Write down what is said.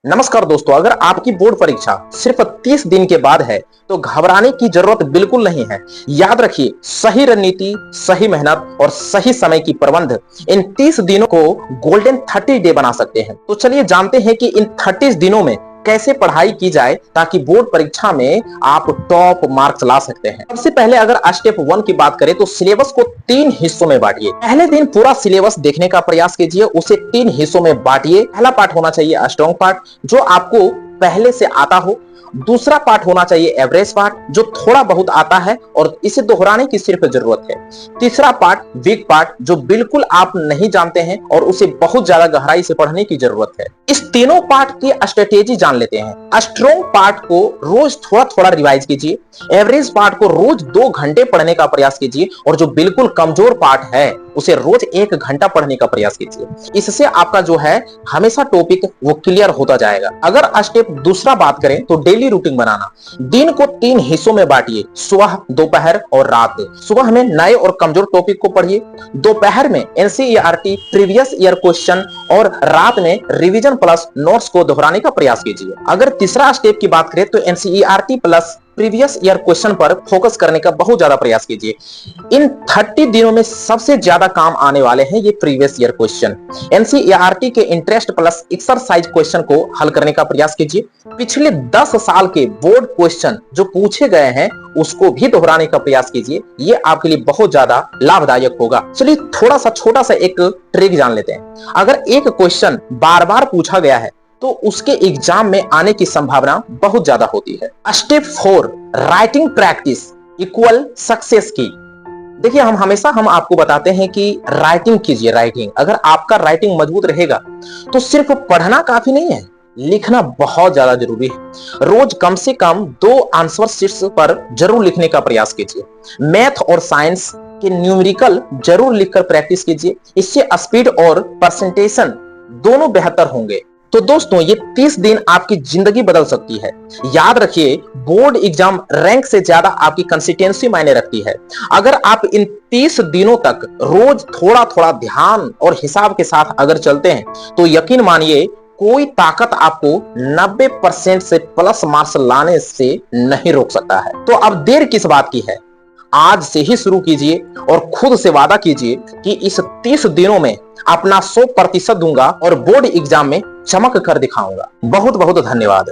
नमस्कार दोस्तों, अगर आपकी बोर्ड परीक्षा सिर्फ 30 दिन के बाद है तो घबराने की जरूरत बिल्कुल नहीं है। याद रखिए, सही रणनीति, सही मेहनत और सही समय की प्रबंध इन 30 दिनों को गोल्डन 30 डे बना सकते हैं। तो चलिए जानते हैं कि इन 30 दिनों में कैसे पढ़ाई की जाए ताकि बोर्ड परीक्षा में आप टॉप मार्क्स ला सकते हैं। सबसे पहले अगर स्टेप 1 की बात करें तो सिलेबस को 3 हिस्सों में बांटिए। पहले दिन पूरा सिलेबस देखने का प्रयास कीजिए, उसे 3 हिस्सों में बांटिए। पहला पार्ट होना चाहिए स्ट्रॉन्ग पार्ट, जो आपको पहले से आता हो। दूसरा पार्ट होना चाहिए एवरेज पार्ट, जो थोड़ा बहुत आता है और इसे दोहराने की सिर्फ जरूरत है। तीसरा पार्ट वीक पार्ट, जो बिल्कुल आप नहीं जानते हैं और उसे बहुत ज्यादा गहराई से पढ़ने की जरूरत है। इस तीनों पार्ट की स्ट्रेटेजी जान लेते हैं। स्ट्रॉन्ग पार्ट को रोज थोड़ा थोड़ा रिवाइज कीजिए, एवरेज पार्ट को रोज 2 घंटे पढ़ने का प्रयास कीजिए और जो बिल्कुल कमजोर पार्ट है उसे रोज 1 घंटा पढ़ने का प्रयास कीजिए। इससे आपका जो है हमेशा टॉपिक वो क्लियर होता जाएगा। अगर स्टेप दूसरा बात करें तो डेली रूटीन बनाना। दिन को 3 हिस्सों में बांटिए, सुबह, दोपहर और रात। सुबह में नए और कमजोर टॉपिक को पढ़िए, दोपहर में एनसीईआरटी प्रीवियस ईयर क्वेश्चन और रात में रिवीजन प्लस नोट्स को दोहराने का प्रयास कीजिए। अगर तीसरा स्टेप की बात करें तो NCERT plus previous year question पर फोकस करने का बहुत ज्यादा प्रयास कीजिए। इन 30 दिनों में सबसे ज्यादा काम आने वाले हैं ये प्रीवियस ईयर क्वेश्चन। एनसीईआरटी के इंटरेस्ट प्लस एक्सरसाइज क्वेश्चन को हल करने का प्रयास कीजिए। पिछले 10 साल के बोर्ड क्वेश्चन जो पूछे गए हैं उसको भी दोहराने का प्रयास कीजिए। ये आपके लिए बहुत ज्यादा लाभदायक होगा। चलिए थोड़ा सा छोटा सा एक ट्रिक जान लेते हैं। अगर एक क्वेश्चन बार बार पूछा गया है तो उसके एग्जाम में आने की संभावना बहुत ज्यादा होती है। Step 4 writing practice equal success की। देखिए, हम आपको बताते हैं कि राइटिंग कीजिए। राइटिंग, अगर आपका राइटिंग मजबूत रहेगा तो सिर्फ पढ़ना काफी नहीं है, लिखना बहुत ज्यादा जरूरी है। रोज कम से कम 2 आंसर शीट्स पर जरूर लिखने का प्रयास कीजिए। मैथ और साइंस के न्यूमेरिकल जरूर लिखकर प्रैक्टिस कीजिए। इससे स्पीड और परसेंटेशन दोनों बेहतर होंगे। तो दोस्तों, ये 30 दिन आपकी जिंदगी बदल सकती है। याद रखिए, बोर्ड एग्जाम रैंक से ज्यादा आपकी कंसिस्टेंसी मायने रखती है। अगर आप इन 30 दिनों तक रोज थोड़ा थोड़ा ध्यान और हिसाब के साथ अगर चलते हैं तो यकीन मानिए कोई ताकत आपको 90% से प्लस मार्क्स लाने से नहीं रोक सकता है। तो अब देर किस बात की है, आज से ही शुरू कीजिए और खुद से वादा कीजिए कि इस 30 दिनों में अपना 100% दूंगा और बोर्ड एग्जाम में चमक कर दिखाऊंगा। बहुत बहुत धन्यवाद।